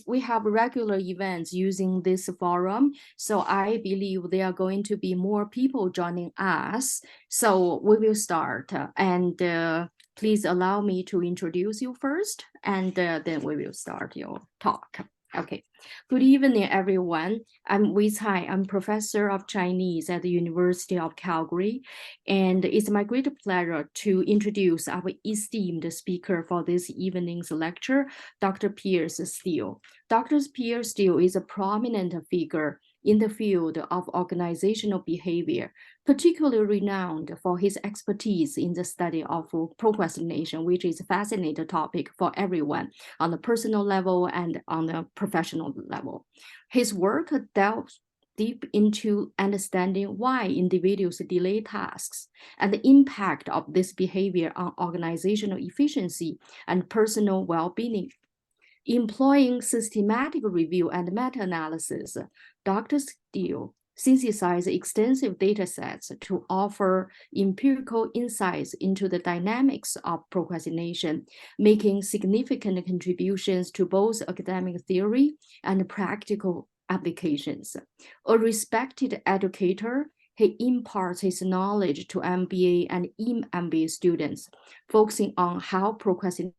we have regular events using this forum, so I believe there are going to be more people joining us. So we will start, and please allow me to introduce you first, and then we will start your talk. Okay. Good evening, everyone. I'm Wei Cai. I'm professor of Chinese at the University of Calgary, and it's my great pleasure to introduce our esteemed speaker for this evening's lecture, Dr. Piers Steel. Dr. Piers Steel is a prominent figure in the field of organizational behavior, particularly renowned for his expertise in the study of procrastination, which is a fascinating topic for everyone on the personal level and on the professional level. His work delves deep into understanding why individuals delay tasks and the impact of this behavior on organizational efficiency and personal well-being. Employing systematic review and meta-analysis, Dr. Steel synthesized extensive data sets to offer empirical insights into the dynamics of procrastination, making significant contributions to both academic theory and practical applications. A respected educator, he imparts his knowledge to MBA and MBA students, focusing on how procrastination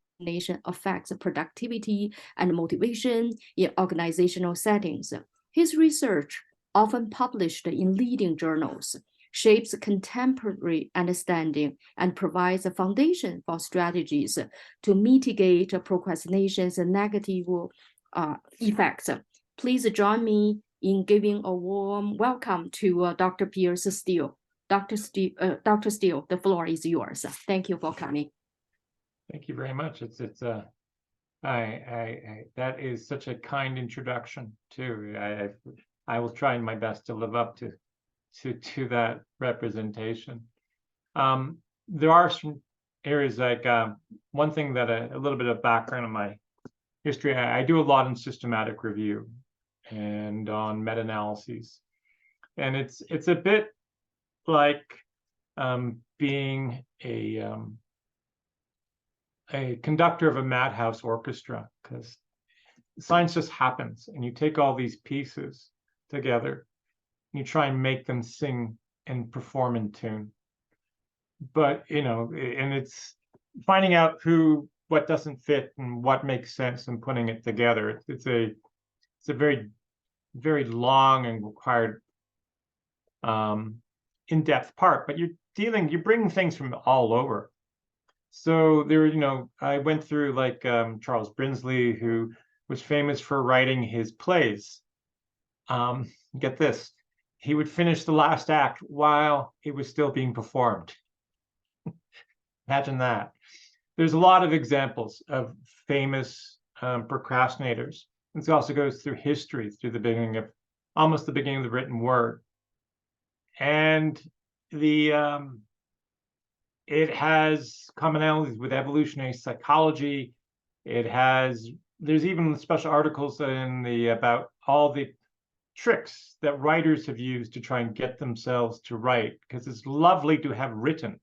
affects productivity and motivation in organizational settings. His research, often published in leading journals, shapes contemporary understanding and provides a foundation for strategies to mitigate procrastination's negative effects. Please join me in giving a warm welcome to Dr. Piers Steel. Dr. Steel, the floor is yours. Thank you for coming. Thank you very much. That is such a kind introduction too. I will try my best to live up to that representation. There are some areas like one thing that a little bit of background on my history. I do a lot in systematic review and on meta-analyses, and it's a bit like being a conductor of a madhouse orchestra, because science just happens and you take all these pieces together and you try and make them sing and perform in tune. But and it's finding out what doesn't fit and what makes sense and putting it together. It's a very, very long and required in-depth part, but you're bringing things from all over. So there, I went through like Charles Brinsley, who was famous for writing his plays. Get this, he would finish the last act while it was still being performed. Imagine that. There's a lot of examples of famous procrastinators. This also goes through history, through almost the beginning of the written word. And it has commonalities with evolutionary psychology. There's even special articles about all the tricks that writers have used to try and get themselves to write, because it's lovely to have written.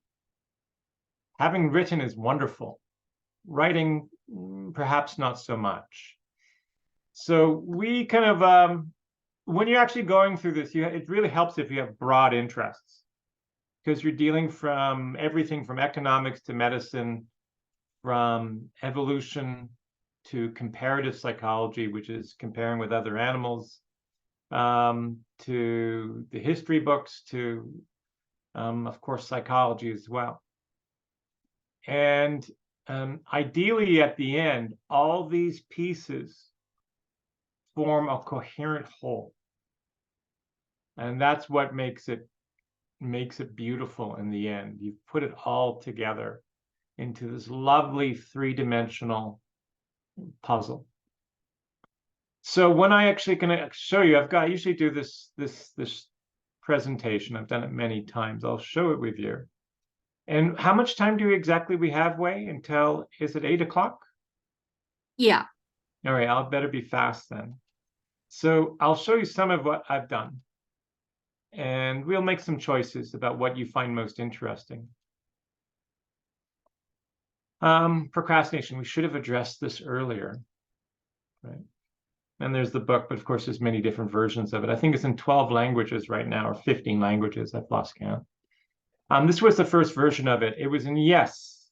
Having written is wonderful. Writing, perhaps not so much. So we kind of, when you're actually going through this, it really helps if you have broad interests, because you're dealing from everything from economics to medicine, from evolution to comparative psychology, which is comparing with other animals, to the history books, to, of course, psychology as well. And ideally, at the end, all these pieces form a coherent whole. And that's what makes it beautiful in the end. You put it all together into this lovely three-dimensional puzzle. So when I actually gonna show you, I usually do this presentation. I've done it many times. I'll show it with you. And how much time do exactly we have, Wei, until, is it 8 o'clock? Yeah. All right, I'll better be fast then. So I'll show you some of what I've done, and we'll make some choices about what you find most interesting. Procrastination, we should have addressed this earlier, right? And there's the book, but of course, there's many different versions of it. I think it's in 12 languages right now, or 15 languages. I've lost count. This was the first version of it. It was in Yes,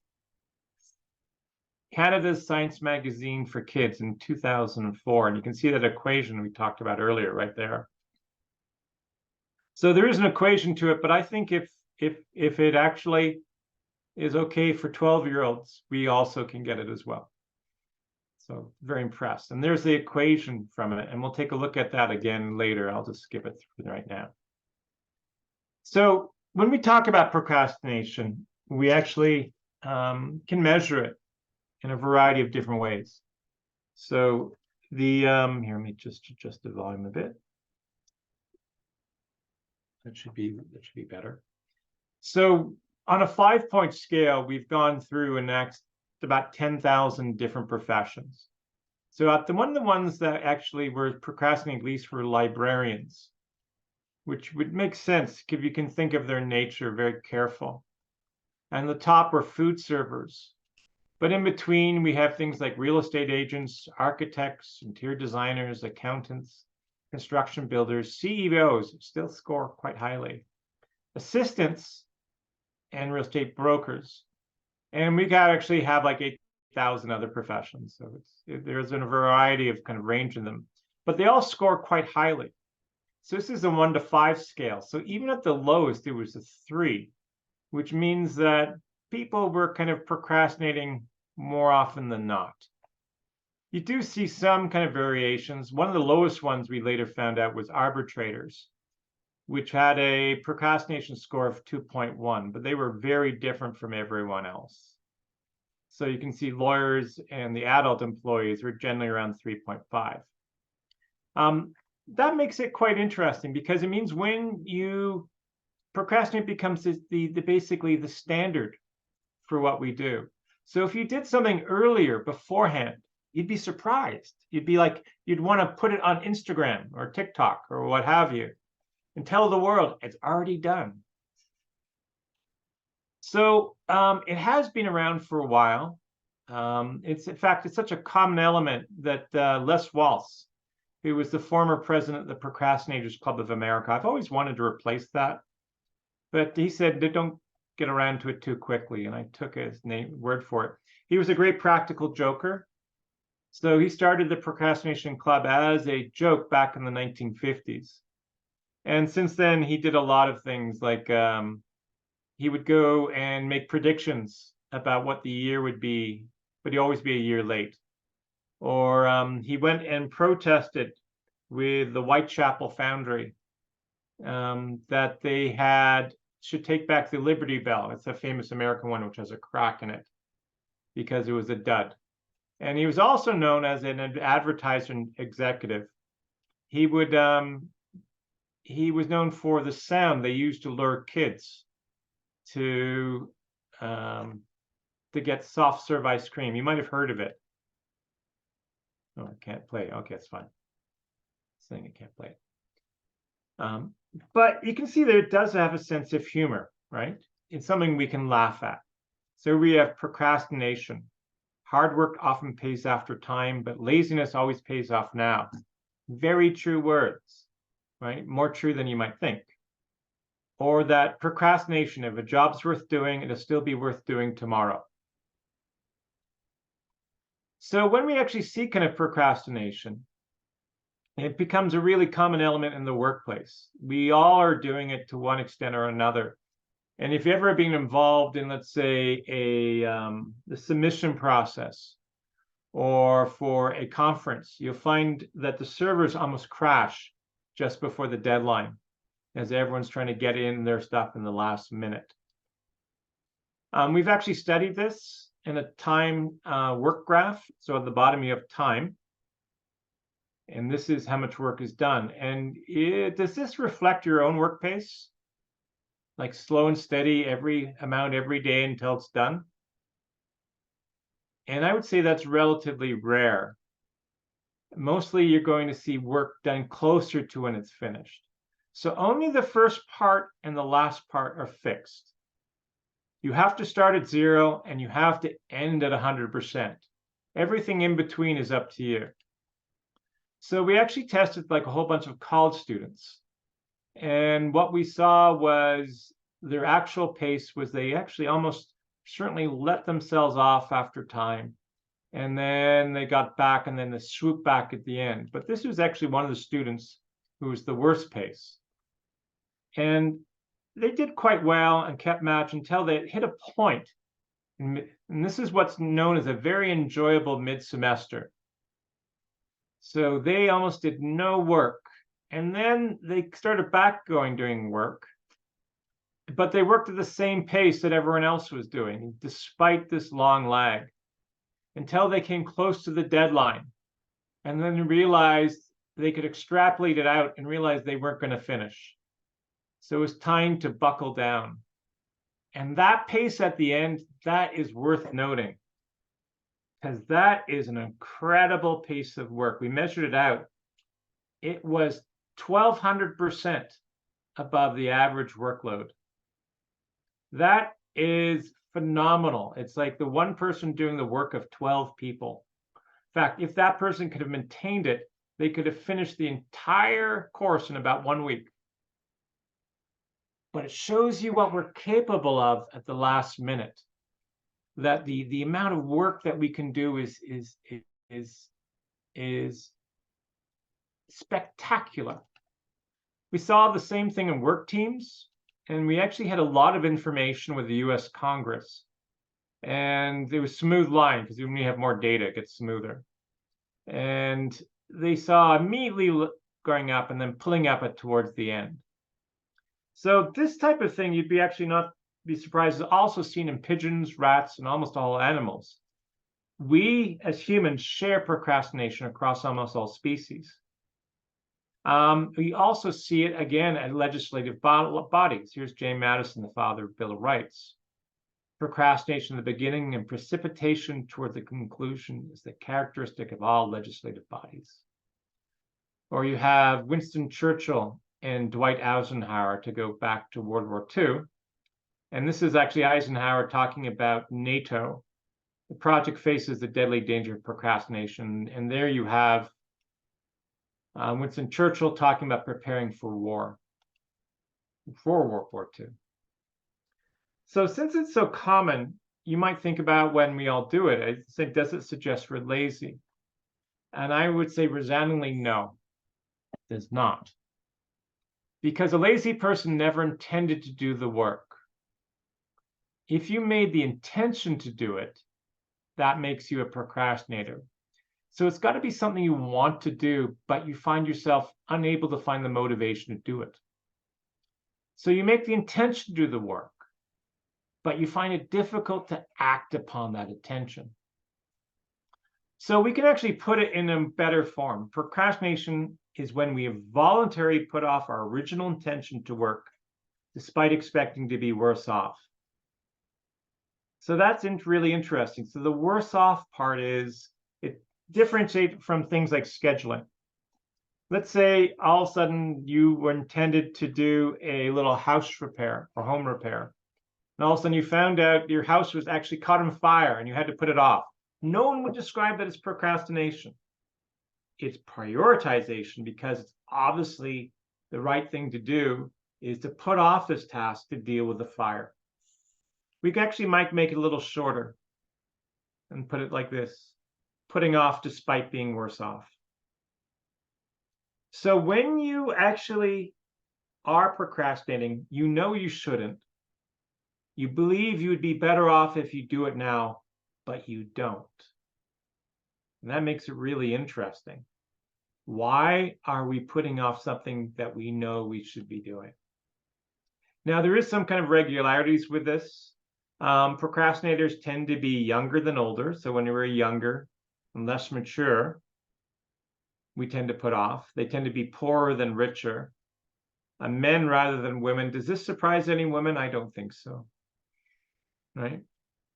Canada's Science Magazine for Kids in 2004. And you can see that equation we talked about earlier right there. So there is an equation to it, but I think if it actually is okay for 12-year-olds, we also can get it as well. So very impressed. And there's the equation from it. And we'll take a look at that again later. I'll just skip it through right now. So when we talk about procrastination, we actually can measure it in a variety of different ways. So the here, let me just adjust the volume a bit. That should be better. So on a 5-point scale, we've gone through and asked about 10,000 different professions. So one of the ones that actually were procrastinating, at least for librarians, which would make sense if you can think of their nature, very careful. And the top were food servers. But in between, we have things like real estate agents, architects, interior designers, accountants, construction builders, CEOs still score quite highly, assistants, and real estate brokers. And we actually have like 8,000 other professions. So there's a variety of kind of range in them, but they all score quite highly. So this is a 1 to 5 scale. So even at the lowest, there was a 3, which means that people were kind of procrastinating more often than not. You do see some kind of variations. One of the lowest ones we later found out was arbitrators, which had a procrastination score of 2.1, but they were very different from everyone else. So you can see lawyers and the adult employees were generally around 3.5. That makes it quite interesting because it means when you procrastinate becomes basically the standard for what we do. So if you did something earlier beforehand, you'd be surprised. You'd be like, you'd want to put it on Instagram or TikTok or what have you and tell the world it's already done. So it has been around for a while. In fact, it's such a common element that Les Walsh, who was the former president of the Procrastinators Club of America, I've always wanted to replace that, but he said, don't get around to it too quickly, and I took his word for it. He was a great practical joker. So he started the Procrastination Club as a joke back in the 1950s. And since then, he did a lot of things like he would go and make predictions about what the year would be, but he'd always be a year late. Or he went and protested with the Whitechapel Foundry that they should take back the Liberty Bell. It's a famous American one, which has a crack in it because it was a dud. And he was also known as an advertising executive. He was known for the sound they used to lure kids to get soft serve ice cream. You might have heard of it. Oh, I can't play. Okay, it's fine. Saying I can't play it. But you can see that it does have a sense of humor, right? It's something we can laugh at. So we have procrastination. Hard work often pays after time, but laziness always pays off now. Very true words, right? More true than you might think. Or that procrastination, if a job's worth doing, it'll still be worth doing tomorrow. So when we actually see kind of procrastination, it becomes a really common element in the workplace. We all are doing it to one extent or another. And if you've ever been involved in, let's say, the submission process or for a conference, you'll find that the servers almost crash just before the deadline as everyone's trying to get in their stuff in the last minute. We've actually studied this in a time work graph. So at the bottom, you have time. And this is how much work is done. And does this reflect your own work pace? Like slow and steady every day until it's done? And I would say that's relatively rare. Mostly you're going to see work done closer to when it's finished. So only the first part and the last part are fixed. You have to start at 0 and you have to end at 100%. Everything in between is up to you. So we actually tested like a whole bunch of college students. And what we saw was their actual pace was they actually almost certainly let themselves off after time. And then they got back and then they swooped back at the end. But this was actually one of the students who was the worst pace. And they did quite well and kept match until they hit a point. And this is what's known as a very enjoyable mid-semester. So they almost did no work. And then they started back doing work. But they worked at the same pace that everyone else was doing, despite this long lag, until they came close to the deadline. And then realized they could extrapolate it out and realize they weren't going to finish. So it was time to buckle down. And that pace at the end, that is worth noting, because that is an incredible piece of work. We measured it out. It was 1,200% above the average workload. That is phenomenal. It's like the one person doing the work of 12 people. In fact, if that person could have maintained it, they could have finished the entire course in about 1 week. But it shows you what we're capable of at the last minute. That the amount of work that we can do is spectacular. We saw the same thing in work teams, and we actually had a lot of information with the US Congress. And it was smooth line, because when you have more data, it gets smoother. And they saw immediately going up and then pulling up it towards the end. So this type of thing, you'd be actually not be surprised, is also seen in pigeons, rats, and almost all animals. We as humans share procrastination across almost all species. We also see it again at legislative bodies. Here's James Madison, the father of Bill of Rights. Procrastination in the beginning and precipitation toward the conclusion is the characteristic of all legislative bodies. Or you have Winston Churchill and Dwight Eisenhower, to go back to World War II. And this is actually Eisenhower talking about NATO. The project faces the deadly danger of procrastination. And there you have Winston Churchill talking about preparing for war, for World War II. So since it's so common, you might think about when we all do it. I think, does it suggest we're lazy? And I would say resoundingly no, it does not. Because a lazy person never intended to do the work. If you made the intention to do it, that makes you a procrastinator. So it's got to be something you want to do, but you find yourself unable to find the motivation to do it. So you make the intention to do the work, but you find it difficult to act upon that intention. So we can actually put it in a better form. Procrastination is when we voluntarily put off our original intention to work, despite expecting to be worse off. So that's really interesting. So the worse off part is it differentiates from things like scheduling. Let's say all of a sudden you were intended to do a little house repair or home repair. And all of a sudden you found out your house was actually caught on fire and you had to put it off. No one would describe that as procrastination. It's prioritization, because it's obviously the right thing to do is to put off this task to deal with the fire. We actually might make it a little shorter and put it like this: putting off despite being worse off. So when you actually are procrastinating, you know you shouldn't. You believe you would be better off if you do it now, but you don't. And that makes it really interesting. Why are we putting off something that we know we should be doing? Now, there is some kind of regularities with this. Procrastinators tend to be younger than older. So when we're younger and less mature, we tend to put off. They tend to be poorer than richer. Men rather than women. Does this surprise any women? I don't think so. Right?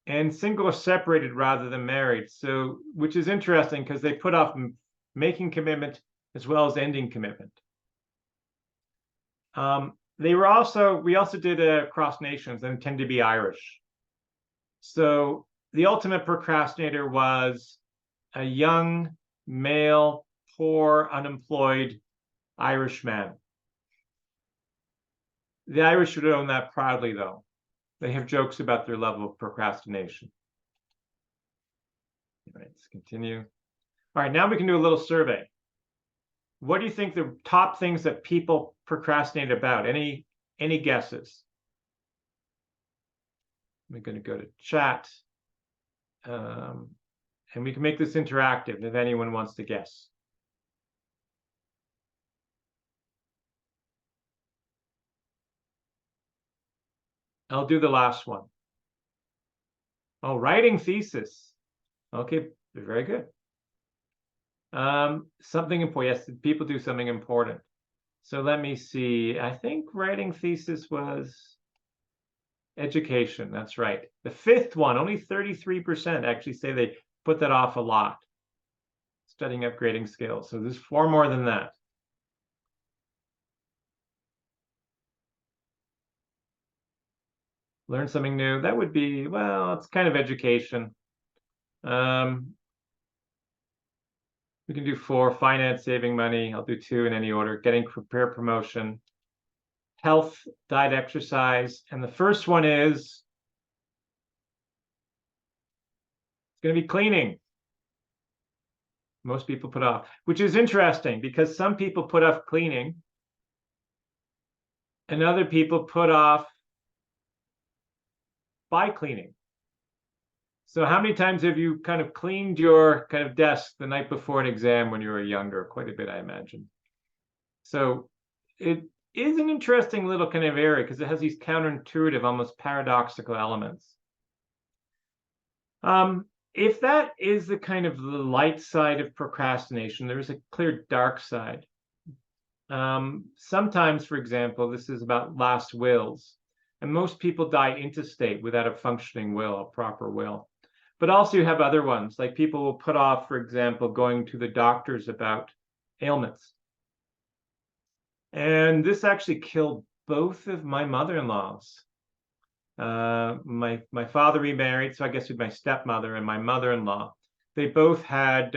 And single or separated rather than married. So, which is interesting because they put off making commitment as well as ending commitment. We also did cross nations and tend to be Irish. So the ultimate procrastinator was a young, male, poor, unemployed Irishman. The Irish would own that proudly, though. They have jokes about their level of procrastination. All right, let's continue. All right, now we can do a little survey. What do you think the top things that people procrastinate about? Any guesses? We're going to go to chat. And we can make this interactive if anyone wants to guess. I'll do the last one. Oh, writing thesis. Okay, very good. Something important. Yes, people do something important. So let me see. I think writing thesis was education. That's right. The fifth one, only 33% actually say they put that off a lot. Studying upgrading skills. So there's 4 more than that. Learn something new. That would be, well, it's kind of education. We can do 4, finance, saving money. I'll do 2 in any order. Getting prepared, promotion, health, diet, exercise. And the first one is, it's going to be cleaning. Most people put off, which is interesting because some people put off cleaning and other people put off by cleaning. So how many times have you kind of cleaned your kind of desk the night before an exam when you were younger? Quite a bit, I imagine. So it is an interesting little kind of area because it has these counterintuitive, almost paradoxical elements. If that is the kind of the light side of procrastination, there is a clear dark side. Sometimes, for example, this is about last wills. And most people die intestate without a functioning will, a proper will. But also you have other ones, like people will put off, for example, going to the doctors about ailments. And this actually killed both of my mother-in-laws. My father remarried, so I guess with my stepmother and my mother-in-law. They both had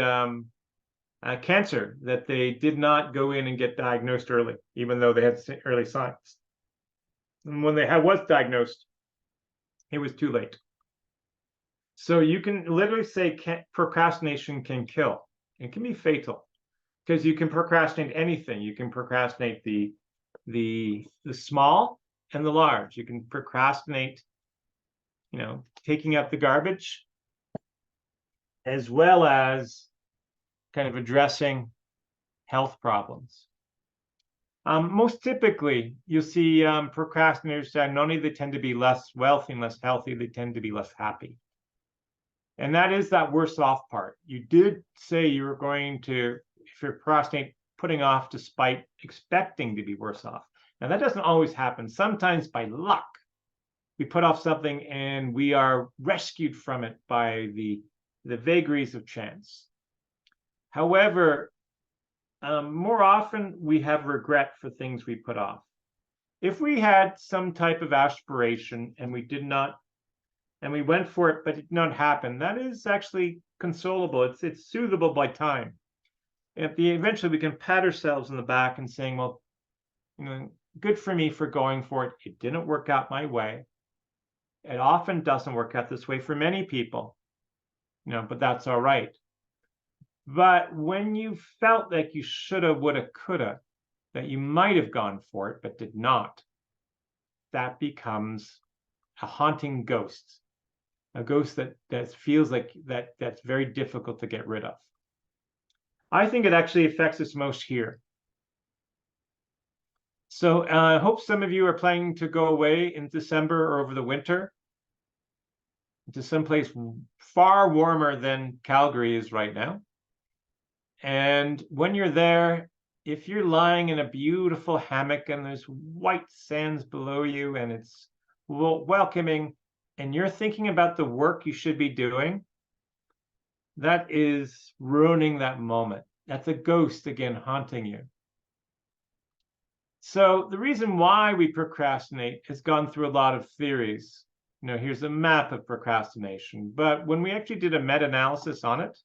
cancer that they did not go in and get diagnosed early, even though they had early signs. And when they was diagnosed, it was too late. So you can literally say procrastination can kill. It can be fatal because you can procrastinate anything. You can procrastinate the small and the large. You can procrastinate, taking out the garbage, as well as kind of addressing health problems. Most typically, you'll see procrastinators not only they tend to be less wealthy and less healthy, they tend to be less happy. And that is that worse off part. You did say you were going to, if you procrastinate, putting off despite expecting to be worse off. Now, that doesn't always happen. Sometimes by luck, we put off something and we are rescued from it by the vagaries of chance. However, more often we have regret for things we put off. If we had some type of aspiration and we did not, and we went for it, but it did not happen, that is actually consolable. It's soothable by time. Eventually we can pat ourselves on the back and saying, well, good for me for going for it. It didn't work out my way. It often doesn't work out this way for many people, but that's all right. But when you felt like you shoulda, woulda, coulda, that you might have gone for it, but did not, that becomes a haunting ghost, a ghost that feels like that's very difficult to get rid of. I think it actually affects us most here. So I hope some of you are planning to go away in December or over the winter to someplace far warmer than Calgary is right now. And when you're there, if you're lying in a beautiful hammock and there's white sands below you and it's welcoming, and you're thinking about the work you should be doing, that is ruining that moment. That's a ghost, again, haunting you. So the reason why we procrastinate has gone through a lot of theories. Here's a map of procrastination. But when we actually did a meta-analysis on it,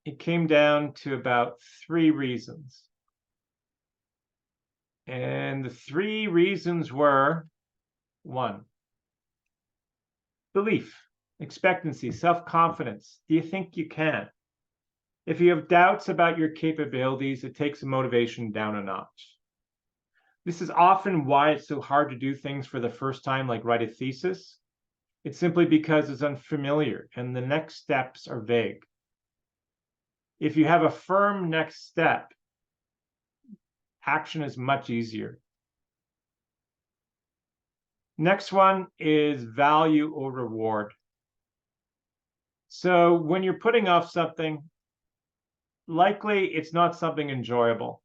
it came down to about 3 reasons. And the 3 reasons were: 1, belief, expectancy, self-confidence. Do you think you can? If you have doubts about your capabilities, it takes motivation down a notch. This is often why it's so hard to do things for the first time, like write a thesis. It's simply because it's unfamiliar and the next steps are vague. If you have a firm next step, action is much easier. Next one is value or reward. So when you're putting off something, likely it's not something enjoyable.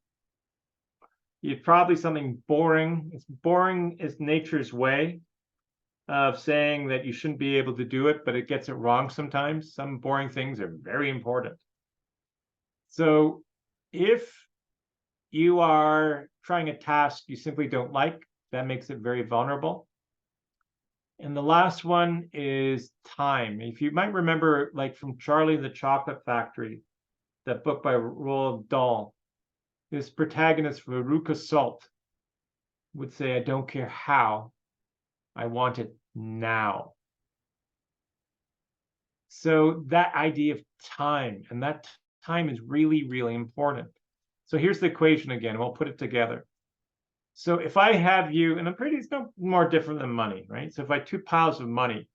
It's probably something boring. It's boring is nature's way of saying that you shouldn't be able to do it, but it gets it wrong sometimes. Some boring things are very important. So if you are trying a task you simply don't like, that makes it very vulnerable. And the last one is time. If you might remember, like from Charlie and the Chocolate Factory, that book by Roald Dahl, this protagonist, Veruca Salt, would say, I don't care how, I want it now. So that idea of time, and that time is really, really important. So here's the equation again, we'll put it together. So if I have you, and it's no more different than money, right? So if I have 2 piles of money,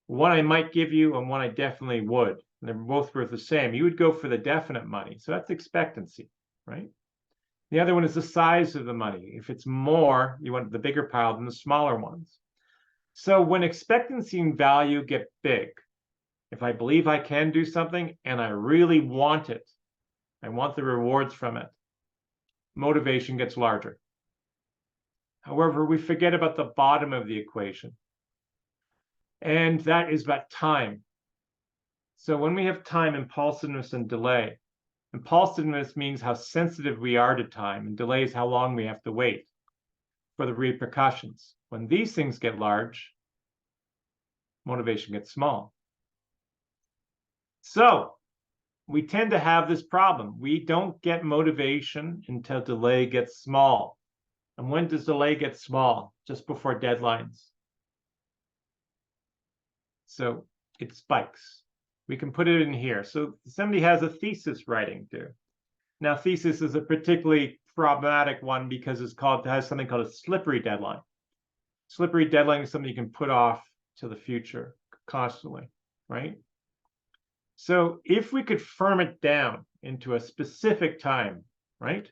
one I might give you and one I definitely would, and they're both worth the same, you would go for the definite money. So that's expectancy, right? The other one is the size of the money. If it's more, you want the bigger pile than the smaller ones. So when expectancy and value get big, if I believe I can do something and I really want it, I want the rewards from it, motivation gets larger. However, we forget about the bottom of the equation, and that is about time. So when we have time, impulsiveness and delay. Impulsiveness means how sensitive we are to time, and delay is how long we have to wait for the repercussions. When these things get large, motivation gets small. So we tend to have this problem. We don't get motivation until delay gets small. And when does delay get small? Just before deadlines. So it spikes. We can put it in here. So somebody has a thesis writing due. Now, thesis is a particularly problematic one because it has something called a slippery deadline. Slippery deadline is something you can put off to the future constantly, right? So if we could firm it down into a specific time, right?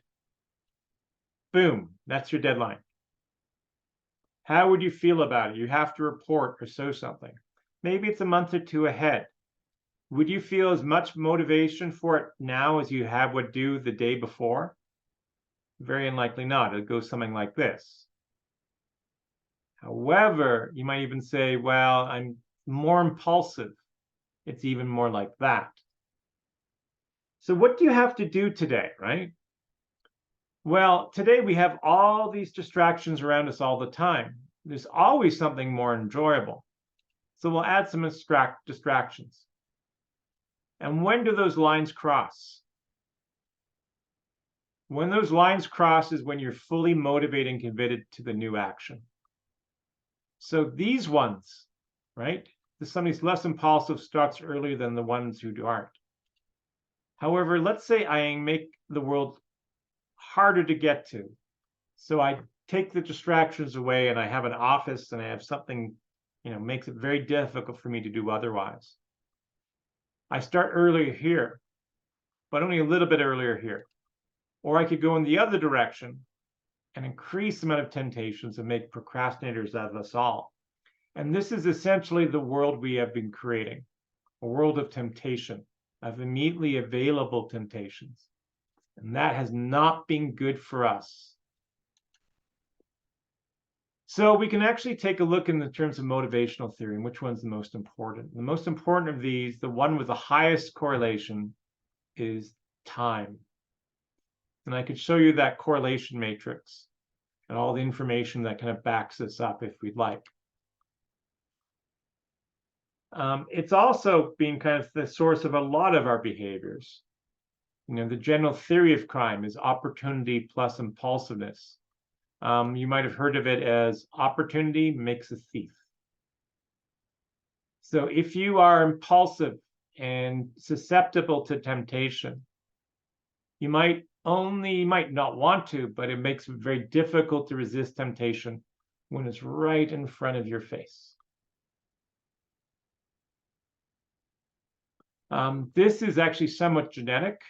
Boom, that's your deadline. How would you feel about it? You have to report or show something. Maybe it's a month or 2 ahead. Would you feel as much motivation for it now as you would do the day before? Very unlikely not. It goes something like this. However, you might even say, well, I'm more impulsive. It's even more like that. So what do you have to do today, right? Well, today we have all these distractions around us all the time. There's always something more enjoyable. So we'll add some distractions. And when do those lines cross? When those lines cross is when you're fully motivated and committed to the new action. So these ones, right? Somebody's less impulsive starts earlier than the ones who aren't. However, let's say I make the world harder to get to. So I take the distractions away and I have an office and I have something, makes it very difficult for me to do otherwise. I start earlier here, but only a little bit earlier here. Or I could go in the other direction and increase the amount of temptations and make procrastinators out of us all. And this is essentially the world we have been creating, a world of temptation, of immediately available temptations. And that has not been good for us. So we can actually take a look in the terms of motivational theory and which one's the most important. The most important of these, the one with the highest correlation, is time. And I could show you that correlation matrix and all the information that kind of backs this up if we'd like. It's also been kind of the source of a lot of our behaviors. The general theory of crime is opportunity plus impulsiveness. You might have heard of it as opportunity makes a thief. So if you are impulsive and susceptible to temptation, you might not want to, but it makes it very difficult to resist temptation when it's right in front of your face. This is actually somewhat genetic,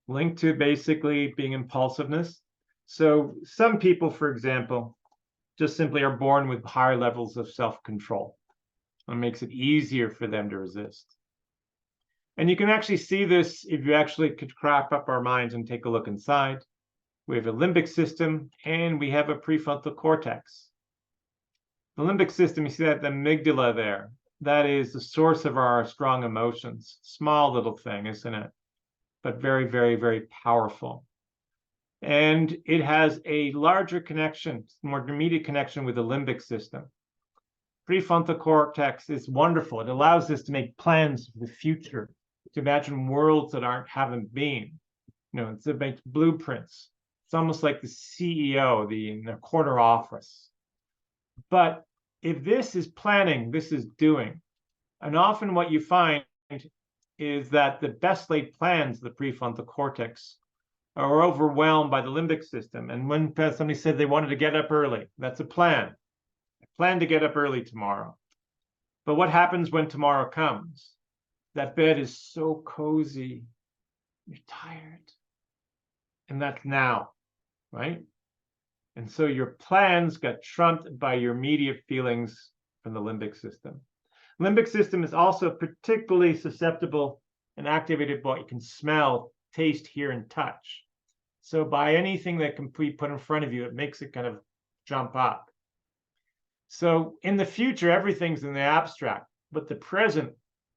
linked to basically being impulsiveness. So some people, for example, just simply are born with higher levels of self-control. It makes it easier for them to resist. And you can actually see this if you actually could crop up our minds and take a look inside. We have a limbic system and we have a prefrontal cortex. The limbic system, you see that the amygdala there, that is the source of our strong emotions. Small little thing, isn't it? But very, very, very powerful. And it has a larger connection, more immediate connection with the limbic system. Prefrontal cortex is wonderful. It allows us to make plans for the future, to imagine worlds that haven't been. It makes blueprints. It's almost like the CEO, in the corner office. But if this is planning, this is doing. And often what you find is that the best laid plans of the prefrontal cortex are overwhelmed by the limbic system. And when somebody said they wanted to get up early, that's a plan. I plan to get up early tomorrow. But what happens when tomorrow comes? That bed is so cozy, you're tired. And that's now, right? And so your plans got trumped by your immediate feelings from the limbic system. Limbic system is also particularly susceptible and activated by what you can smell, taste, hear, and touch. So by anything that can be put in front of you, it makes it kind of jump up. So in the future, everything's in the abstract, but the present,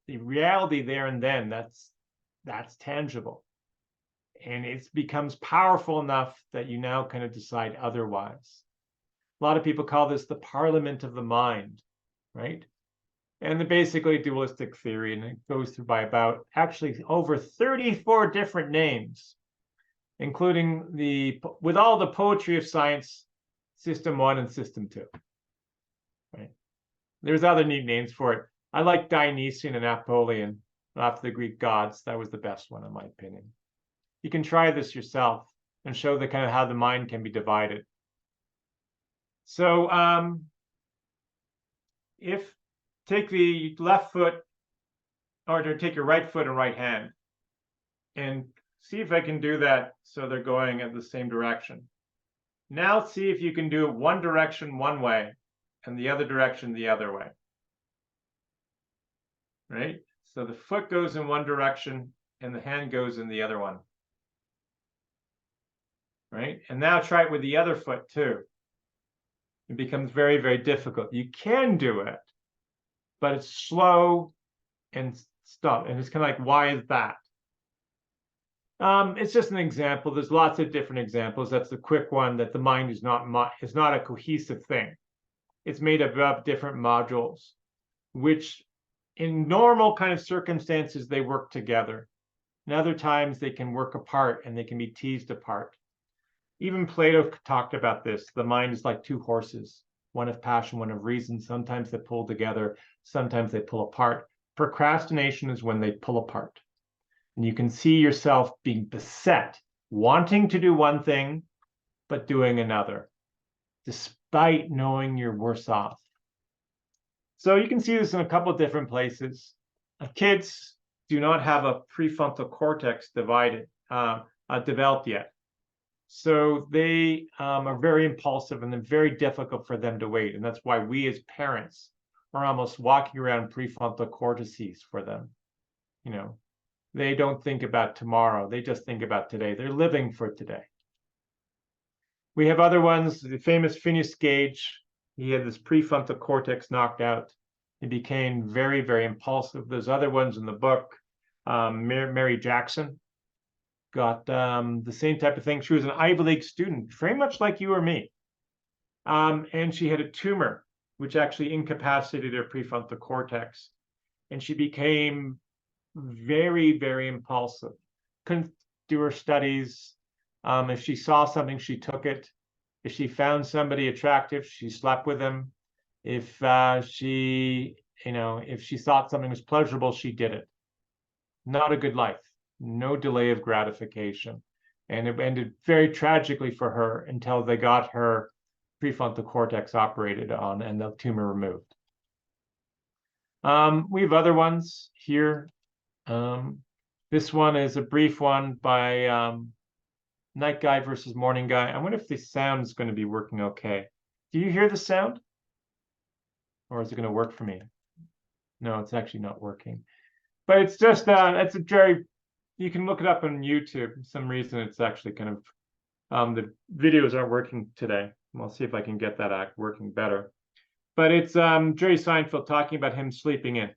the reality there and then, that's tangible. And it becomes powerful enough that you now kind of decide otherwise. A lot of people call this the parliament of the mind, right? And the basically dualistic theory, and it goes through by about actually over 34 different names, including with all the poetry of science, System 1 and System 2. Right? There's other neat names for it. I like Dionysian and Apollyon, after the Greek gods. That was the best one, in my opinion. You can try this yourself and show the kind of how the mind can be divided. So take the left foot, or take your right foot and right hand, and see if I can do that so they're going in the same direction. Now see if you can do it one direction one way and the other direction the other way. Right? So the foot goes in one direction and the hand goes in the other one. Right? And now try it with the other foot too. It becomes very, very difficult. You can do it, but it's slow and stuff. And it's kind of like, why is that? It's just an example. There's lots of different examples. That's the quick one, that the mind is not a cohesive thing. It's made up of different modules, which in normal kind of circumstances, they work together. And other times they can work apart and they can be teased apart. Even Plato talked about this. The mind is like two horses, one of passion, one of reason. Sometimes they pull together, sometimes they pull apart. Procrastination is when they pull apart. And you can see yourself being beset, wanting to do one thing, but doing another, despite knowing you're worse off. So you can see this in a couple of different places. Kids do not have a prefrontal cortex developed yet. So they are very impulsive and they're very difficult for them to wait. And that's why we as parents are almost walking around prefrontal cortices for them. They don't think about tomorrow. They just think about today. They're living for today. We have other ones. The famous Phineas Gage, he had this prefrontal cortex knocked out. He became very, very impulsive. There's other ones in the book. Mary Jackson got the same type of thing. She was an Ivy League student, very much like you or me. And she had a tumor which actually incapacitated her prefrontal cortex. And she became very, very impulsive. Couldn't do her studies. If she saw something, she took it. If she found somebody attractive, she slept with them. If she thought something was pleasurable, she did it. Not a good life. No delay of gratification. And it ended very tragically for her until they got her prefrontal cortex operated on and the tumor removed. We have other ones here. This one is a brief one by Night Guy versus Morning Guy. I wonder if the sound is going to be working okay. Do you hear the sound? Or is it going to work for me? No, it's actually not working. But it's just, it's a very, you can look it up on YouTube. For some reason it's actually kind of, the videos aren't working today. I'll see if I can get that working better. But it's Jerry Seinfeld talking about him sleeping in.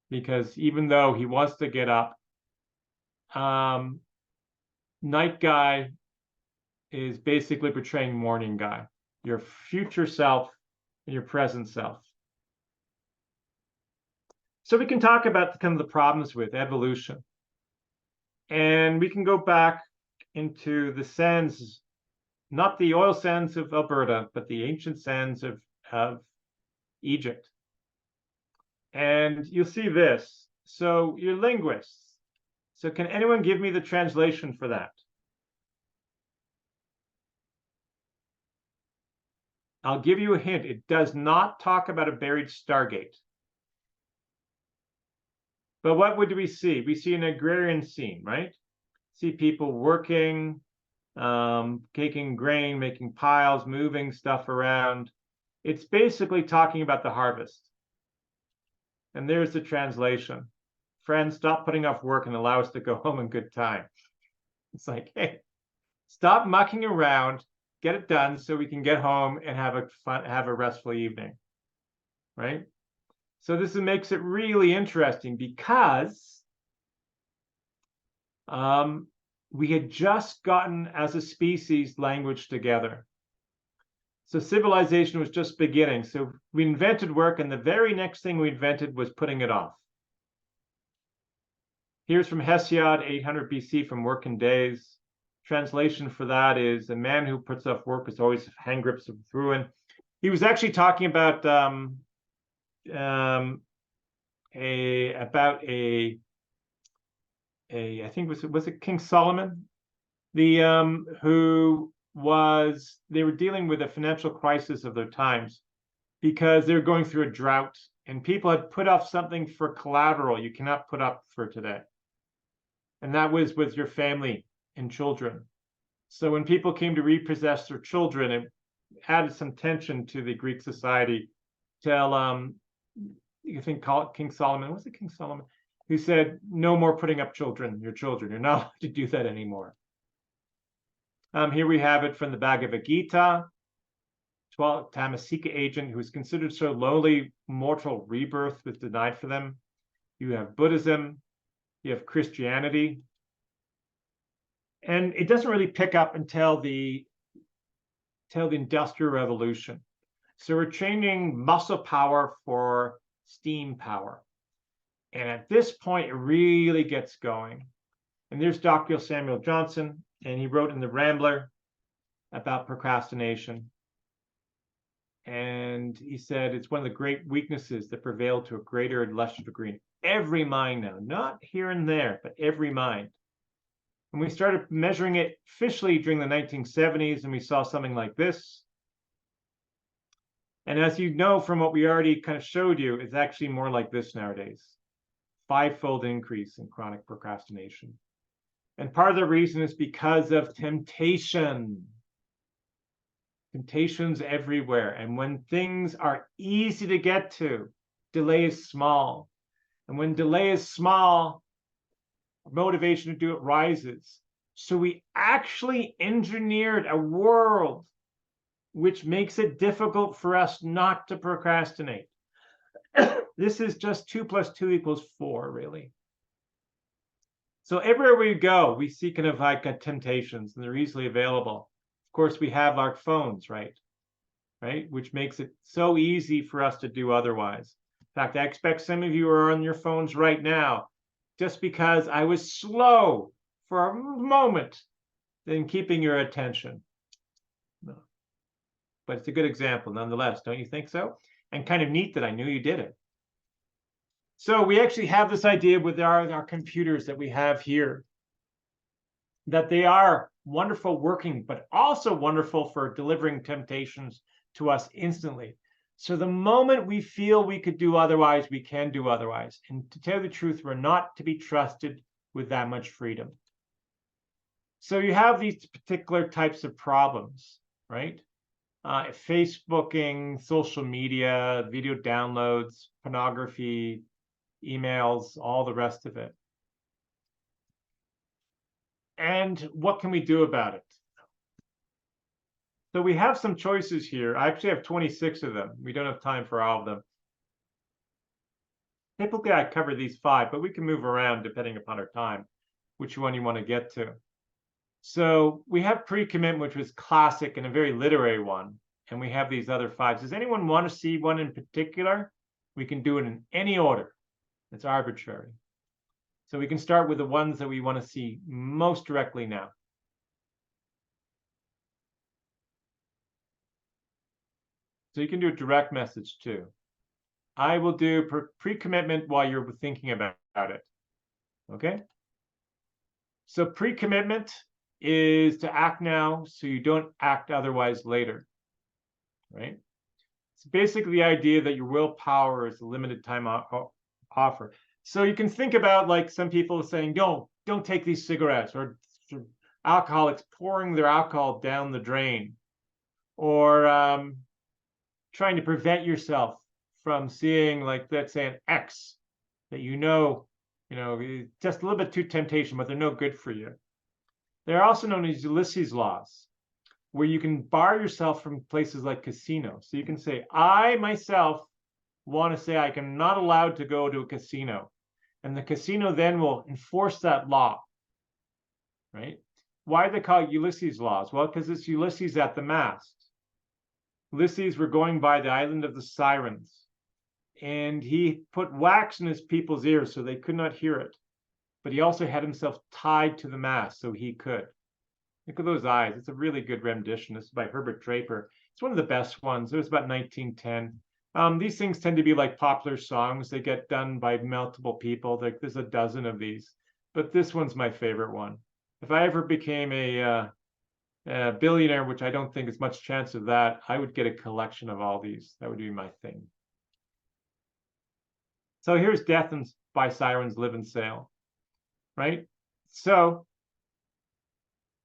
Because even though he wants to get up, Night Guy is basically portraying Morning Guy, your future self and your present self. So we can talk about kind of the problems with evolution. And we can go back into the sands, not the oil sands of Alberta, but the ancient sands of Egypt. And you'll see this. So you're linguists. So can anyone give me the translation for that? I'll give you a hint. It does not talk about a buried stargate. But what would we see? We see an agrarian scene, right? See people working, taking grain, making piles, moving stuff around. It's basically talking about the harvest. And there's the translation. Friends, stop putting off work and allow us to go home in good time. It's like, hey, stop mucking around, get it done so we can get home and have a restful evening, right? So this makes it really interesting because we had just gotten, as a species, language together. So civilization was just beginning. So we invented work, and the very next thing we invented was putting it off. Here's from Hesiod, 800 BC, from Work and Days. Translation for that is, a man who puts off work is always hand grips of ruin. He was actually talking about I think was it King Solomon, they were dealing with a financial crisis of their times because they were going through a drought, and people had put off something for collateral you cannot put up for today, and that was with your family and children. So when people came to repossess their children, it added some tension to the Greek society till you think King Solomon, was it King Solomon, who said, no more putting up your children. You're not allowed to do that anymore. Here we have it from the Bhagavad Gita. 12 Tamasika agent who was considered so lowly, mortal rebirth was denied for them. You have Buddhism, you have Christianity. And it doesn't really pick up until the Industrial Revolution. So we're changing muscle power for steam power. And at this point, it really gets going. And there's Dr. Samuel Johnson, and he wrote in The Rambler about procrastination. And he said it's one of the great weaknesses that prevail to a greater and lesser degree in every mind now, not here and there, but every mind. And we started measuring it officially during the 1970s, and we saw something like this. And as you know from what we already kind of showed you, it's actually more like this nowadays. 5-fold increase in chronic procrastination. And part of the reason is because of temptation. Temptations everywhere. And when things are easy to get to, delay is small. And when delay is small, motivation to do it rises. So we actually engineered a world which makes it difficult for us not to procrastinate. This is just 2 + 2 = 4, really. So everywhere we go, we see kind of like temptations, and they're easily available. Of course, we have our phones, right? right? Which makes it so easy for us to do otherwise. In fact, I expect some of you are on your phones right now just because I was slow for a moment in keeping your attention. No. But it's a good example nonetheless, don't you think so? And kind of neat that I knew you did it. So we actually have this idea with our computers that we have here, that they are wonderful working, but also wonderful for delivering temptations to us instantly. So the moment we feel we could do otherwise, we can do otherwise. And to tell you the truth, we're not to be trusted with that much freedom. So you have these particular types of problems, right? Facebooking, social media, video downloads, pornography, emails, all the rest of it. And what can we do about it? So we have some choices here. I actually have 26 of them. We don't have time for all of them. Typically, I cover these 5, but we can move around depending upon our time, which one you want to get to. So we have pre-commit, which was classic and a very literary one. And we have these other 5. Does anyone want to see one in particular? We can do it in any order. It's arbitrary. So we can start with the ones that we want to see most directly now. So you can do a direct message too. I will do pre-commitment while you're thinking about it. Okay? So pre-commitment is to act now so you don't act otherwise later. Right? It's basically the idea that your willpower is a limited time offer. So you can think about like some people saying, don't take these cigarettes, or alcoholics pouring their alcohol down the drain, or trying to prevent yourself from seeing, like, let's say, an ex that you know, just a little bit too temptation, but they're no good for you. They're also known as Ulysses laws, where you can bar yourself from places like casinos. So you can say, I myself want to say I'm not allowed to go to a casino. And the casino then will enforce that law, right? Why do they call it Ulysses laws? Well, because it's Ulysses at the mast. Ulysses were going by the island of the Sirens, and he put wax in his people's ears so they could not hear it. But he also had himself tied to the mast so he could. Look at those eyes. It's a really good rendition. This is by Herbert Draper. It's one of the best ones. It was about 1910. These things tend to be like popular songs. They get done by multiple people. There's a dozen of these, but this one's my favorite one. If I ever became a billionaire, which I don't think is much chance of that, I would get a collection of all these. That would be my thing. So here's Death and by Sirens Live and Sail, right? So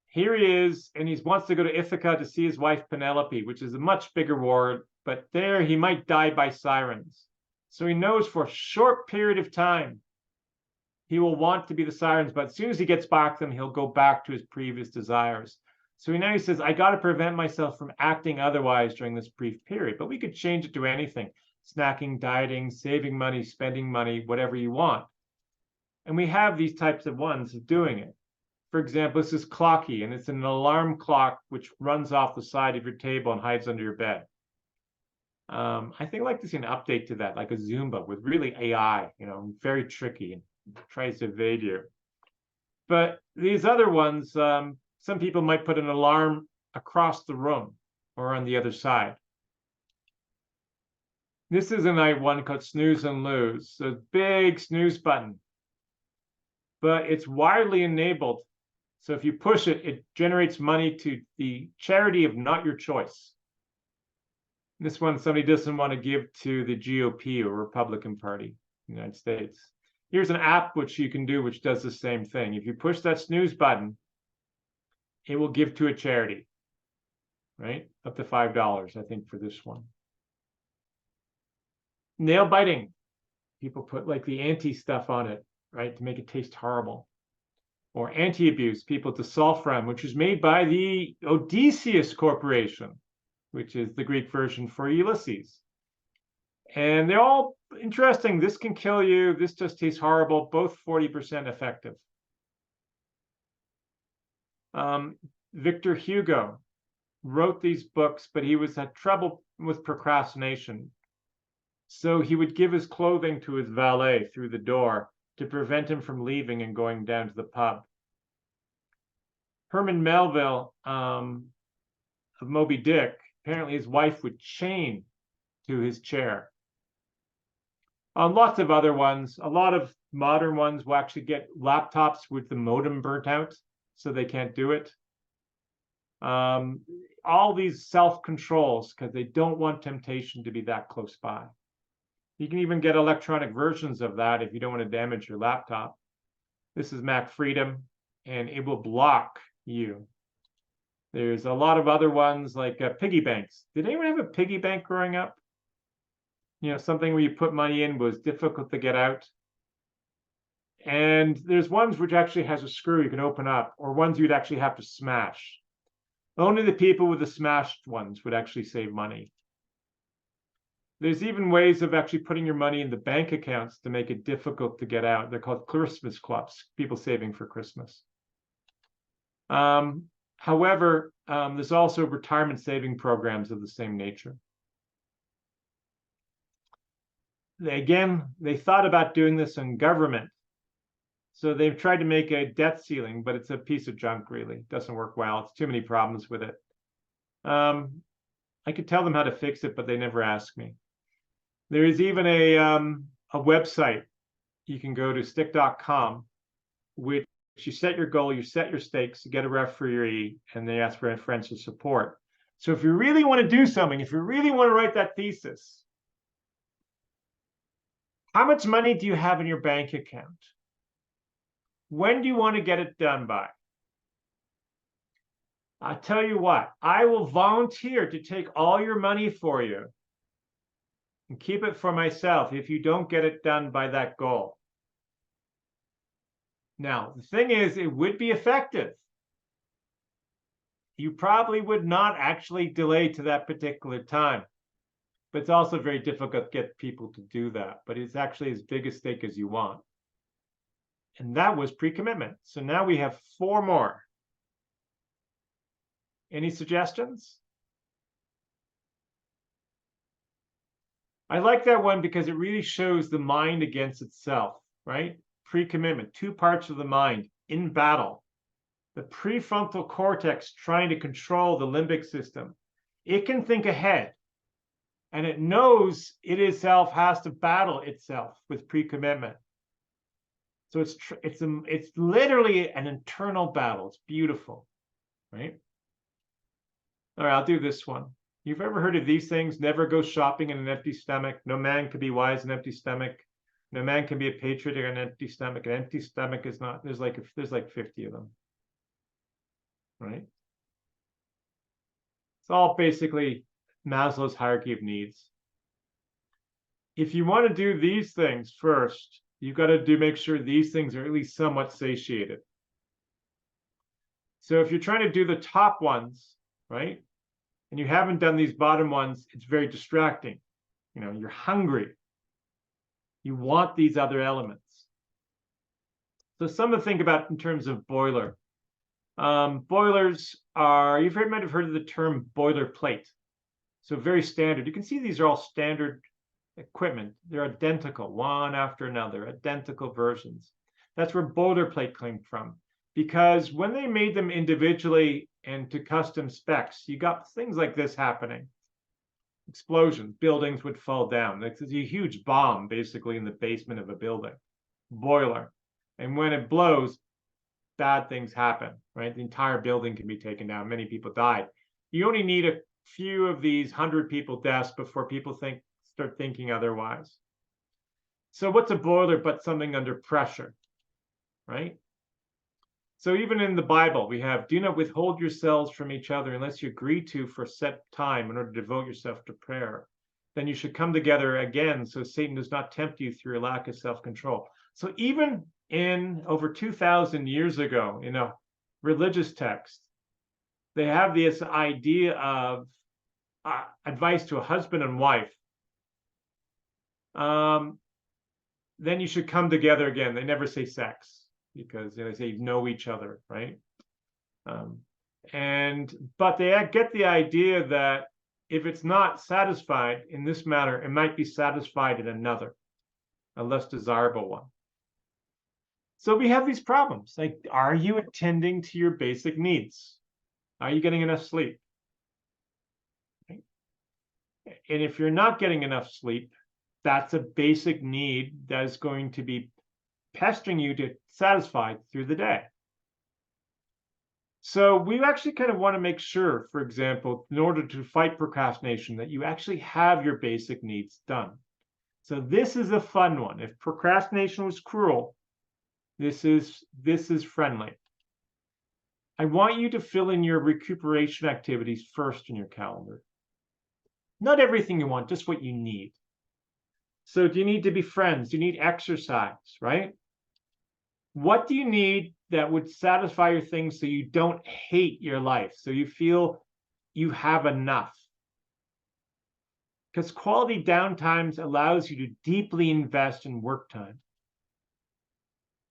here he is, and he wants to go to Ithaca to see his wife Penelope, which is a much bigger war, but there he might die by sirens. So he knows for a short period of time he will want to be the sirens, but as soon as he gets back to them, he'll go back to his previous desires. So now he says, I got to prevent myself from acting otherwise during this brief period. But we could change it to anything: snacking, dieting, saving money, spending money, whatever you want. And we have these types of ones of doing it. For example, this is Clocky, and it's an alarm clock which runs off the side of your table and hides under your bed. I think I'd like to see an update to that, like a Zumba with really AI, very tricky and tries to evade you. But these other ones, some people might put an alarm across the room or on the other side. This is a night one called Snooze and Lose, so big snooze button. But it's widely enabled. So if you push it, it generates money to the charity of not your choice. This one, somebody doesn't want to give to the GOP or Republican Party in the United States. Here's an app which you can do, which does the same thing. If you push that snooze button, it will give to a charity, right? Up to $5, I think, for this one. Nail biting. People put like the anti stuff on it, right, to make it taste horrible. Or anti-abuse, people to Solfram, which is made by the Odysseus Corporation, which is the Greek version for Ulysses. And they're all interesting. This can kill you. This just tastes horrible. Both 40% effective. Victor Hugo, wrote these books, but he had trouble with procrastination. So he would give his clothing to his valet through the door to prevent him from leaving and going down to the pub. Herman Melville of Moby Dick, apparently his wife would chain to his chair. Lots of other ones, a lot of modern ones will actually get laptops with the modem burnt out, so they can't do it. All these self-controls because they don't want temptation to be that close by. You can even get electronic versions of that if you don't want to damage your laptop. This is Mac Freedom, and it will block you. There's a lot of other ones like piggy banks. Did anyone have a piggy bank growing up? You know, something where you put money in was difficult to get out. And there's ones which actually has a screw you can open up, or ones you'd actually have to smash. Only the people with the smashed ones would actually save money. There's even ways of actually putting your money in the bank accounts to make it difficult to get out. They're called Christmas clubs, people saving for Christmas. However, there's also retirement saving programs of the same nature. They thought about doing this in government. So they've tried to make a debt ceiling, but it's a piece of junk, really. It doesn't work well. It's too many problems with it. I could tell them how to fix it, but they never ask me. There is even a website you can go to, stick.com, which you set your goal, you set your stakes, you get a referee, and they ask for friends support. So if you really want to do something, if you really want to write that thesis, how much money do you have in your bank account? When do you want to get it done by? I'll tell you what, I will volunteer to take all your money for you and keep it for myself if you don't get it done by that goal. Now, the thing is, it would be effective. You probably would not actually delay to that particular time. But it's also very difficult to get people to do that. But it's actually as big a stake as you want. And that was pre-commitment. So now we have 4 more. Any suggestions? I like that one because it really shows the mind against itself, right? Pre-commitment, 2 parts of the mind in battle. The prefrontal cortex trying to control the limbic system. It can think ahead. And it knows it itself has to battle itself with pre-commitment. So it's literally an internal battle. It's beautiful, right? All right, I'll do this one. You've ever heard of these things? Never go shopping in an empty stomach. No man can be wise in an empty stomach. No man can be a patriot in an empty stomach. An empty stomach is not. There's like 50 of them, right? It's all basically Maslow's hierarchy of needs. If you want to do these things first, you've got to make sure these things are at least somewhat satiated. So if you're trying to do the top ones, right, and you haven't done these bottom ones, it's very distracting. You know, you're hungry. You want these other elements. So some to think about in terms of boiler. Boilers are, might have heard of the term boilerplate. So very standard. You can see these are all standard equipment. They're identical, one after another, identical versions. That's where boilerplate came from. Because when they made them individually and to custom specs, you got things like this happening. Explosions, buildings would fall down. It's a huge bomb basically in the basement of a building. Boiler. And when it blows, bad things happen, right? The entire building can be taken down. Many people died. You only need a few of these 100 people deaths before people start thinking otherwise. So what's a boiler but something under pressure, right? So even in the Bible, we have, do not withhold yourselves from each other unless you agree to for a set time in order to devote yourself to prayer. Then you should come together again so Satan does not tempt you through a lack of self-control. So even in over 2,000 years ago, in a religious text, they have this idea of advice to a husband and wife. Then you should come together again. They never say sex because they say know each other, right? But they get the idea that if it's not satisfied in this manner, it might be satisfied in another, a less desirable one. So we have these problems. Like, are you attending to your basic needs? Are you getting enough sleep? Right? And if you're not getting enough sleep, that's a basic need that is going to be pestering you to satisfy through the day. So we actually kind of want to make sure, for example, in order to fight procrastination, that you actually have your basic needs done. So this is a fun one. If procrastination was cruel, this is friendly. I want you to fill in your recuperation activities first in your calendar. Not everything you want, just what you need. So do you need to be friends? Do you need exercise, right? What do you need that would satisfy your things so you don't hate your life, so you feel you have enough? Because quality downtimes allows you to deeply invest in work time.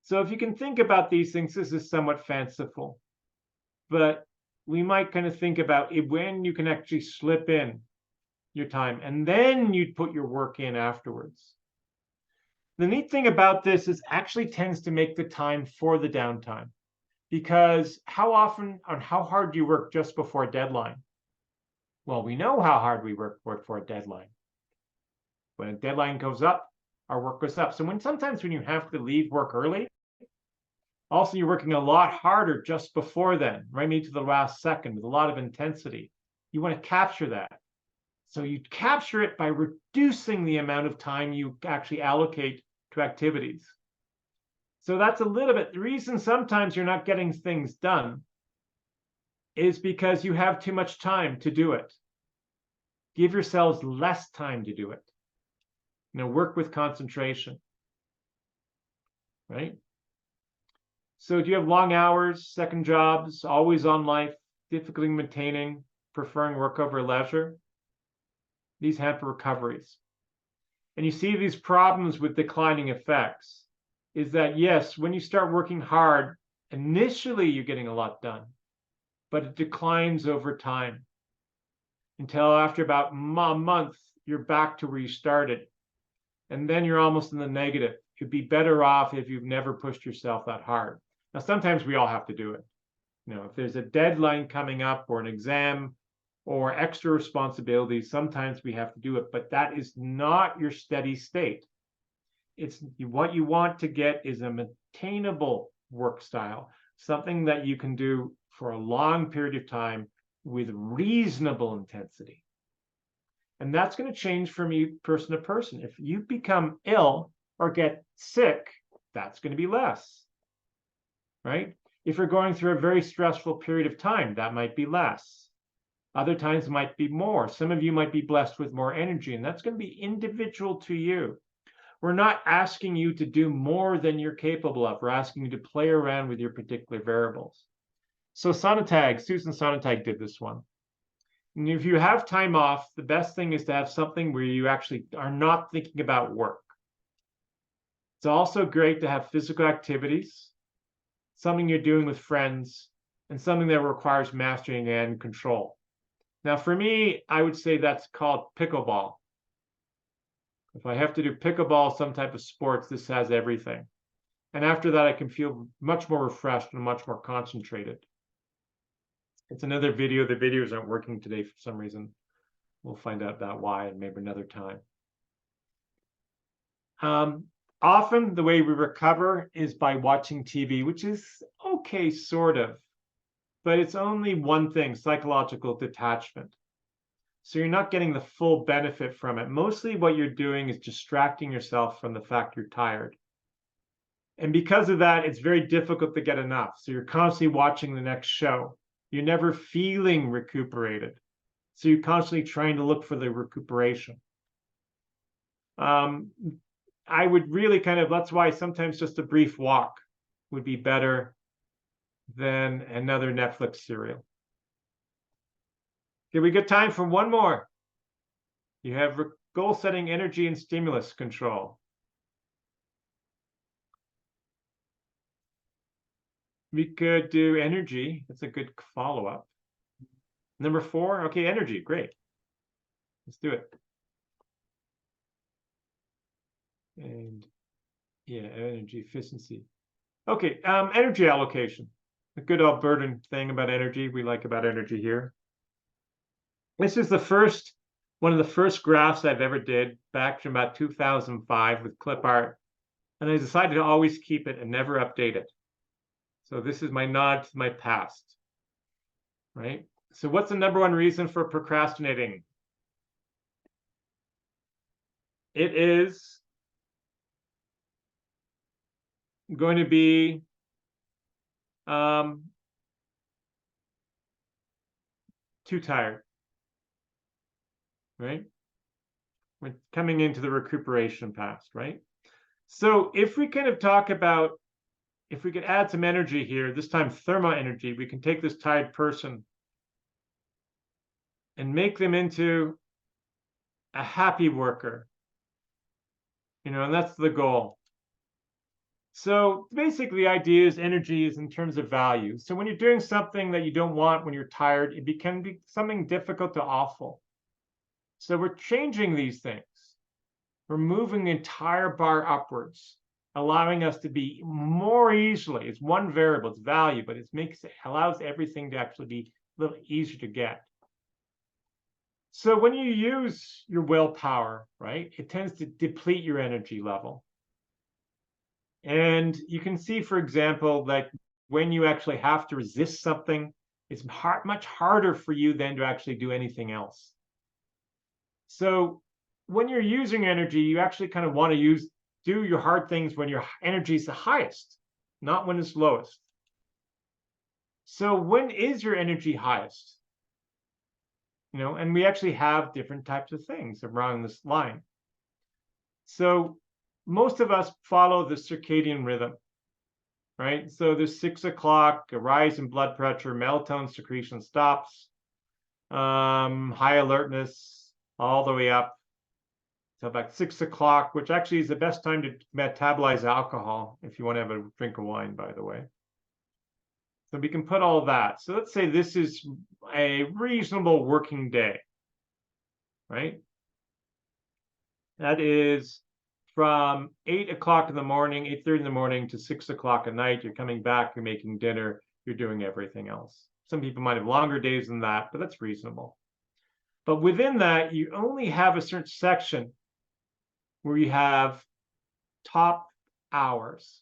So if you can think about these things, this is somewhat fanciful, but we might kind of think about it when you can actually slip in your time and then you'd put your work in afterwards. The neat thing about this is actually tends to make the time for the downtime, because how often and how hard do you work just before a deadline? Well, we know how hard we work for a deadline. When a deadline goes up, our work goes up. So sometimes when you have to leave work early, also you're working a lot harder just before then, right? Maybe to the last second with a lot of intensity. You want to capture that. So you capture it by reducing the amount of time you actually allocate to activities. So that's a little bit, the reason sometimes you're not getting things done is because you have too much time to do it. Give yourselves less time to do it. Work with concentration, right? So do you have long hours, second jobs, always on life, difficulty maintaining, preferring work over leisure? These hamper recoveries. And you see these problems with declining effects is that, yes, when you start working hard, initially you're getting a lot done, but it declines over time until after about a month, you're back to where you started. And then you're almost in the negative. You'd be better off if you've never pushed yourself that hard. Now, sometimes we all have to do it. If there's a deadline coming up or an exam or extra responsibilities, sometimes we have to do it, but that is not your steady state. It's what you want to get is a maintainable work style, something that you can do for a long period of time with reasonable intensity. And that's going to change from you person to person. If you become ill or get sick, that's going to be less, right? If you're going through a very stressful period of time, that might be less. Other times might be more. Some of you might be blessed with more energy, and that's going to be individual to you. We're not asking you to do more than you're capable of. We're asking you to play around with your particular variables. So Susan Sonntag did this one. And if you have time off, the best thing is to have something where you actually are not thinking about work. It's also great to have physical activities, something you're doing with friends, and something that requires mastering and control. Now, for me, I would say that's called pickleball. If I have to do pickleball, some type of sports, this has everything. And after that, I can feel much more refreshed and much more concentrated. It's another video. The videos aren't working today for some reason. We'll find out that why and maybe another time. Often the way we recover is by watching TV, which is okay, sort of. But it's only one thing, psychological detachment. So you're not getting the full benefit from it. Mostly what you're doing is distracting yourself from the fact you're tired. And because of that, it's very difficult to get enough. So you're constantly watching the next show. You're never feeling recuperated. So you're constantly trying to look for the recuperation. I would really that's why sometimes just a brief walk would be better than another Netflix serial. Okay, we got time for one more. You have goal setting, energy, and stimulus control. We could do energy. That's a good follow-up. Number 4, okay, energy, great. Let's do it. And yeah, energy efficiency. Okay, energy allocation. A good Albertan thing about energy we like about energy here. This is one of the first graphs I've ever did back from about 2005 with clip art. And I decided to always keep it and never update it. So this is my nod to my past, right? So what's the number one reason for procrastinating? It is going to be too tired, right? We're coming into the recuperation past, right? So if we kind of talk about, if we could add some energy here, this time thermo energy, we can take this tired person and make them into a happy worker, and that's the goal. So basically the idea is energy is in terms of value. So when you're doing something that you don't want, when you're tired, it can be something difficult to awful. So we're changing these things. We're moving the entire bar upwards, allowing us to be more easily. It's one variable, it's value, but it allows everything to actually be a little easier to get. So when you use your willpower, right, it tends to deplete your energy level. And you can see, for example, like when you actually have to resist something, it's much harder for you then to actually do anything else. So when you're using energy, you actually kind of want to do your hard things when your energy is the highest, not when it's lowest. So when is your energy highest? And we actually have different types of things around this line. So most of us follow the circadian rhythm, right? So there's 6 o'clock, a rise in blood pressure, melatonin secretion stops, high alertness all the way up to about 6 o'clock, which actually is the best time to metabolize alcohol if you want to have a drink of wine, by the way. So we can put all of that. So let's say this is a reasonable working day, right? That is from 8 o'clock in the morning, 8:30 in the morning to 6 o'clock at night. You're coming back, you're making dinner, you're doing everything else. Some people might have longer days than that, but that's reasonable. But within that, you only have a certain section where you have top hours.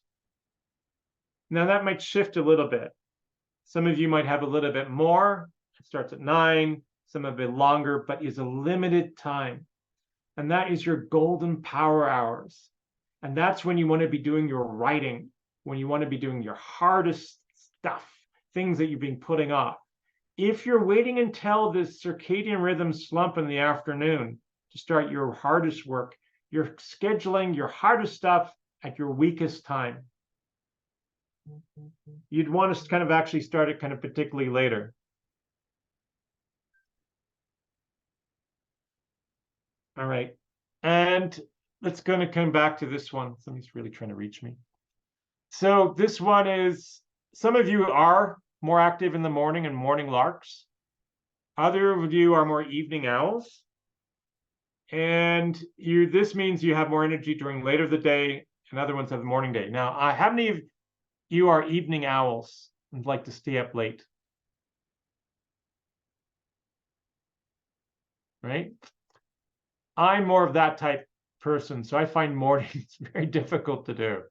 Now that might shift a little bit. Some of you might have a little bit more. It starts at 9, some a bit longer, but is a limited time. And that is your golden power hours. And that's when you want to be doing your writing, when you want to be doing your hardest stuff, things that you've been putting off. If you're waiting until this circadian rhythm slump in the afternoon to start your hardest work, you're scheduling your hardest stuff at your weakest time. You'd want to kind of actually start it kind of particularly later. All right. And let's going to come back to this one. Somebody's really trying to reach me. So this one is, some of you are more active in the morning and morning larks. Other of you are more evening owls. And this means you have more energy during later of the day, and other ones have the morning day. Now, how many of you are evening owls and like to stay up late? Right? I'm more of that type person, so I find mornings very difficult to do.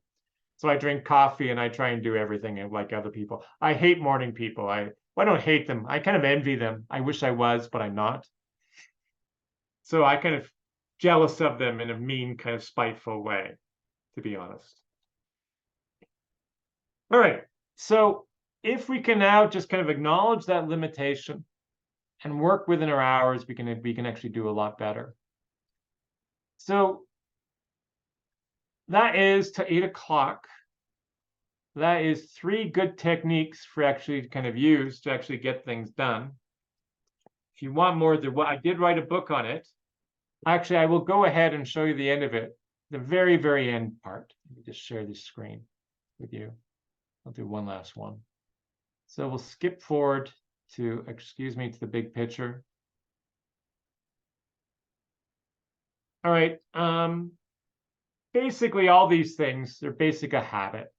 So I drink coffee and I try and do everything like other people. I hate morning people. I don't hate them. I kind of envy them. I wish I was, but I'm not. So I kind of jealous of them in a mean, kind of spiteful way, to be honest. All right. So if we can now just kind of acknowledge that limitation and work within our hours, we can actually do a lot better. So that is to 8 o'clock. That is 3 good techniques for actually kind of use to actually get things done. If you want more, I did write a book on it. Actually, I will go ahead and show you the end of it, the very, very end part. Let me just share this screen with you. I'll do one last one. So we'll skip forward to, excuse me, to the big picture. All right. Basically, all these things are basic a habit.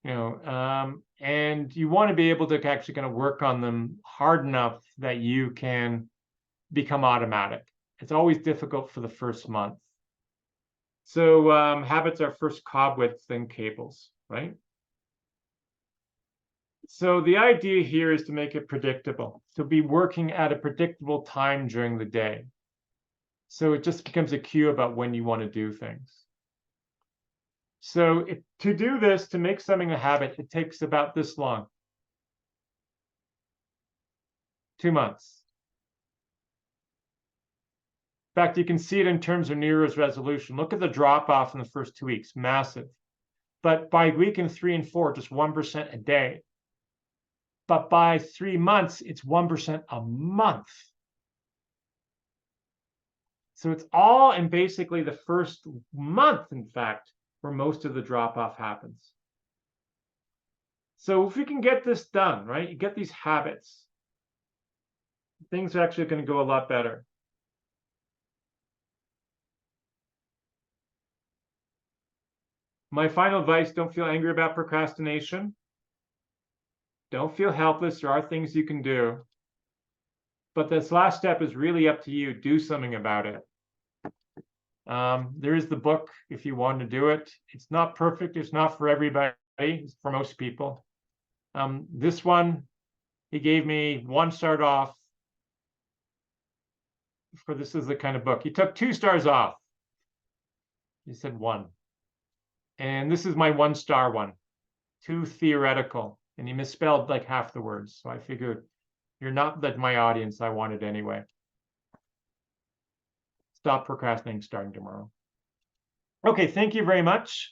And you want to be able to actually kind of work on them hard enough that you can become automatic. It's always difficult for the first month. So habits are first cobwebs, then cables, right? So the idea here is to make it predictable, to be working at a predictable time during the day. So it just becomes a cue about when you want to do things. So to do this, to make something a habit, it takes about this long. 2 months. In fact, you can see it in terms of New Year's resolution. Look at the drop off in the first 2 weeks, massive. But by week 3 and 4, just 1% a day. But by 3 months, it's 1% a month. So it's all in basically the first month, in fact, where most of the drop-off happens. So if we can get this done, right, you get these habits, things are actually going to go a lot better. My final advice, don't feel angry about procrastination. Don't feel helpless. There are things you can do. But this last step is really up to you. Do something about it. There is the book if you want to do it. It's not perfect. It's not for everybody. It's for most people. This one, he gave me 1 star off. For this is the kind of book. He took 2 stars off. He said 1. And this is my 1 star one. Too theoretical. And he misspelled like half the words. So I figured you're not like my audience. I want it anyway. Stop procrastinating starting tomorrow. Okay, thank you very much.